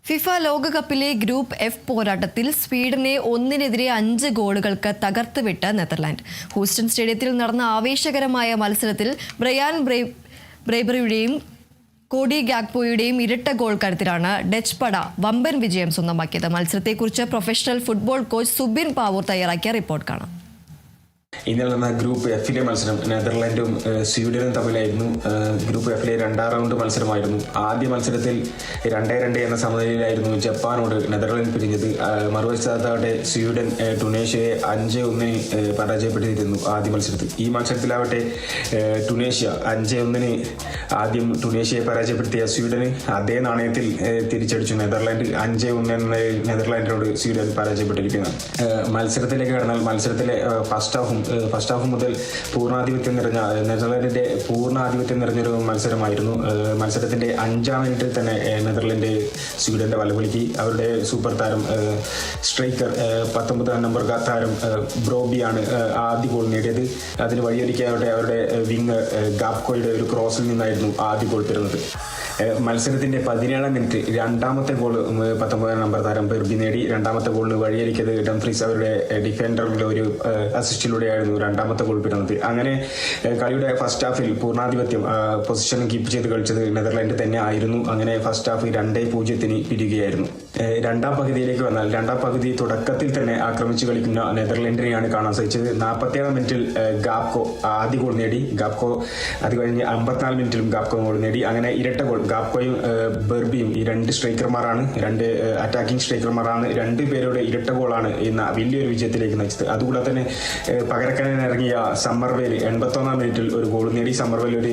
FIFA ലോകകപ്പിലെ group F പോരാട്ടത്തിൽ സ്വീഡനെ 1-5 ഗോളുകൾക്ക് തകർത്തുവിട്ട് നെതർലാൻഡ്. ഹൂസ്റ്റൺ സ്റ്റേഡിയത്തിൽ നടന്ന ആവേശകരമായ മത്സരത്തിൽ ബ്രയാൻ ബ്രേബറിയുടെയും കോഡി ഗാക്പോയുടെയും ഇരട്ട ഗോൾ കരുത്തിലാണ് ഡച്ച് പട വമ്പൻ വിജയം സ്വന്തമാക്കിയത്. മത്സരത്തെക്കുറിച്ച് professional football coach Subin Pavoor തയ്യാറാക്കിയ റിപ്പോർട്ട് കാണാം. ഇന്നലെ നടന്ന ഗ്രൂപ്പ് എഫിലെ മത്സരം നെതർലൻഡും സ്വീഡനും തമ്മിലായിരുന്നു. ഗ്രൂപ്പ് എഫിലെ 2ാം റൗണ്ട് മത്സരമായിരുന്നു. ആദ്യ മത്സരത്തിൽ 2-2 എന്ന സമനിലയിലായിരുന്നു ജപ്പാനോട് നെതർലൻഡ് പിരിഞ്ഞത്. മറുവശത്താവട്ടെ സ്വീഡൻ ടുണേഷ്യയെ 5-1 പരാജയപ്പെട്ടിരുന്നു ആദ്യ മത്സരത്തിൽ. ഈ മത്സരത്തിലാവട്ടെ ടുണേഷ്യ 5-1 ആദ്യം ടുണേഷ്യയെ പരാജയപ്പെടുത്തിയ സ്വീഡന് അതേ നാണയത്തിൽ തിരിച്ചടിച്ചു. നെതർലാൻഡ് 5-1 നെതർലാൻഡിനോട് സ്വീഡൻ പരാജയപ്പെട്ടിരിക്കുന്നതാണ്. മത്സരത്തിലേക്ക് കടന്നാൽ മത്സരത്തിലെ ഫസ്റ്റ് ഹാഫ് മുതൽ പൂർണ്ണാധിപത്യം നിറഞ്ഞ നെതർലാൻഡിന്റെ പൂർണ്ണാധിപത്യം നിറഞ്ഞൊരു മത്സരമായിരുന്നു. മത്സരത്തിന്റെ 5ാം മിനിറ്റിൽ തന്നെ നെതർലാൻഡ് സ്വീഡന്റെ വലകുലുക്കി. അവരുടെ സൂപ്പർ താരം സ്ട്രൈക്കർ 19ാം നമ്പർ താരം ബ്രോബിയാണ് ആദ്യ ഗോൾ നേടിയത്. അതിന് വഴിയൊരുക്കിയാവട്ടെ അവരുടെ വിങ് ഗാപ്കോയുടെ ഒരു ക്രോസിൽ നിന്നായിരുന്നു ആദ്യ ഗോൾ പിറന്നത്. മത്സരത്തിന്റെ 17ാം മിനിറ്റ് 2ാമത്തെ ഗോൾ 19ാം നമ്പർ താരം ബെർബി നേടി. 2ാമത്തെ ഗോളിന് വഴിയൊരുക്കിയത് ഡംഫ്രീസ് അവരുടെ ഡിഫൻഡറുടെ ഒരു അസിസ്റ്റിലൂടെയായിരുന്നു 2ാമത്തെ ഗോൾ പിറന്നത്. അങ്ങനെ കളിയുടെ ഫസ്റ്റ് ഹാഫിൽ പൂർണ്ണാധിപത്യം പൊസിഷൻ കീപ്പ് ചെയ്ത് കളിച്ചത് നെതർലാൻഡ് തന്നെ ആയിരുന്നു. അങ്ങനെ ഫസ്റ്റ് ഹാഫ് 2-0 പിരിയുകയായിരുന്നു. 2ാം പകുതിയിലേക്ക് വന്നാൽ 2ാം പകുതി തുടക്കത്തിൽ തന്നെ ആക്രമിച്ച് കളിക്കുന്ന നെതർലാൻഡിനെയാണ് കാണാൻ സാധിച്ചത്. 47ാം മിനിറ്റിൽ ഗാപ്കോ ആദ്യ ഗോൾ നേടി. ഗാപ്കോ അത് കഴിഞ്ഞ് 54 മിനിറ്റിലും ഗാപ്കോ ഗോൾ നേടി. അങ്ങനെ ഇരട്ട ഗോൾ. ഗാപ്കോയും ബെർബിയും ഈ 2 സ്ട്രൈക്കർമാരാണ്, 2 അറ്റാക്കിംഗ് സ്ട്രൈക്കർമാരാണ്. 2 പേരുടെ ഇരട്ട ഗോളാണ് ഇന്ന് വലിയൊരു വിജയത്തിലേക്ക് നയിച്ചത്. അതുകൂടാതെ തന്നെ പകരക്കാരനിറങ്ങിയ സമ്മർവേൽ 81ാം മിനിറ്റിൽ ഒരു ഗോൾ നേടി. സമ്മർവേൽ ഒരു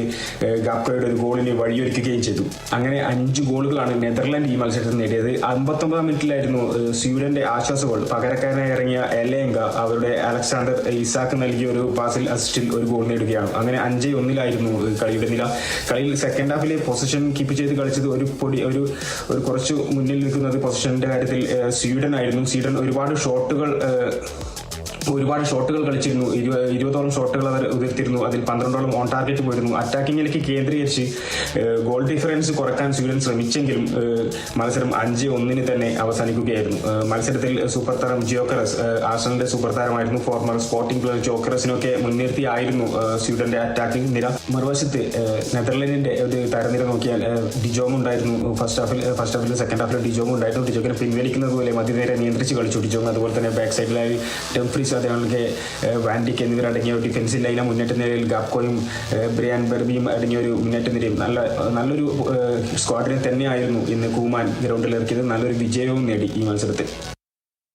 ഗാപ്കോയുടെ ഒരു ഗോളിന് വഴിയൊരുക്കുകയും ചെയ്തു. അങ്ങനെ 5 ഗോളുകളാണ് നെതർലാൻഡ് ഈ മത്സരത്തിൽ നേടിയത്. 59ാം മിനിറ്റിലായിരുന്നു സ്വീഡന്റെ ആശ്വാസ ഗോൾ. പകരക്കാരനായി ഇറങ്ങിയ എലേങ്ക അവരുടെ അലക്സാണ്ടർ ഇസാക്ക് നൽകിയ ഒരു പാസിൽ അസിസ്റ്റിൽ ഒരു ഗോൾ നേടുകയാണ്. അങ്ങനെ 5-1 കളിയുടെ നില. കളിയിൽ സെക്കൻഡ് ഹാഫിലെ പൊസിഷൻ കീപ്പ് ചെയ്ത് കളിച്ചത് ഒരു കുറച്ച് മുന്നിൽ നിൽക്കുന്നത് പൊസിഷന്റെ കാര്യത്തിൽ സ്വീഡൻ ആയിരുന്നു. സ്വീഡൻ ഒരുപാട് ഷോട്ടുകൾ കളിച്ചിരുന്നു. 20ഓളം ഷോട്ടുകൾ അവർ ഉതിർത്തിരുന്നു. അതിൽ 12ഓളം ഓൺ ടാർഗറ്റ് പോയിരുന്നു. അറ്റാക്കിങ്ങിലേക്ക് കേന്ദ്രീകരിച്ച് ഗോൾ ഡിഫറൻസ് കുറയ്ക്കാൻ സ്വീഡൻ ശ്രമിച്ചെങ്കിലും മത്സരം 5-1 തന്നെ അവസാനിക്കുകയായിരുന്നു. മത്സരത്തിൽ സൂപ്പർ താരം ജിയോക്കറസ് ആഴ്സണലിന്റെ സൂപ്പർ താരമായിരുന്നു. ഫോർമർ സ്പോർട്ടിംഗ് പ്ലെയർ ജിയോക്കറസിനൊക്കെ മുൻനിർത്തിയായിരുന്നു സ്വീഡന്റെ അറ്റാക്കിംഗ് നിര. മറുവശത്ത് നെതർലാൻഡിന്റെ ഒരു തരനിര നോക്കിയാൽ ഡിജോങ് ഉണ്ടായിരുന്നു. ഫസ്റ്റ് ഹാഫിൽ സെക്കൻഡ് ഹാഫിൽ ഡിജോങ് ഉണ്ടായിരുന്നു. ഡിജോങ്ങിനെ പിൻവലിക്കുന്നത് പോലെ മധ്യനിര നിയന്ത്രിച്ച് കളിച്ചു ഡിജോങ്. അതുപോലെ തന്നെ ബാക്ക് സൈഡിലായി ഡംഫ്രീസ് അതേപോലെ വാൻഡിക് എന്നിവരടങ്ങിയ ഡിഫൻസിൽ ലൈന മുന്നേറ്റ നിരയിൽ ഗാപ്കോയും ബ്രയാൻ ബെർബിയും അടങ്ങിയ ഒരു മുന്നേറ്റ നിരയും നല്ലൊരു സ്ക്വാഡിനെ തന്നെയായിരുന്നു ഇന്ന് കൂമാൻ ഗ്രൗണ്ടിൽ ഇറക്കിയത്. നല്ലൊരു വിജയവും നേടി ഈ മത്സരത്തിൽ.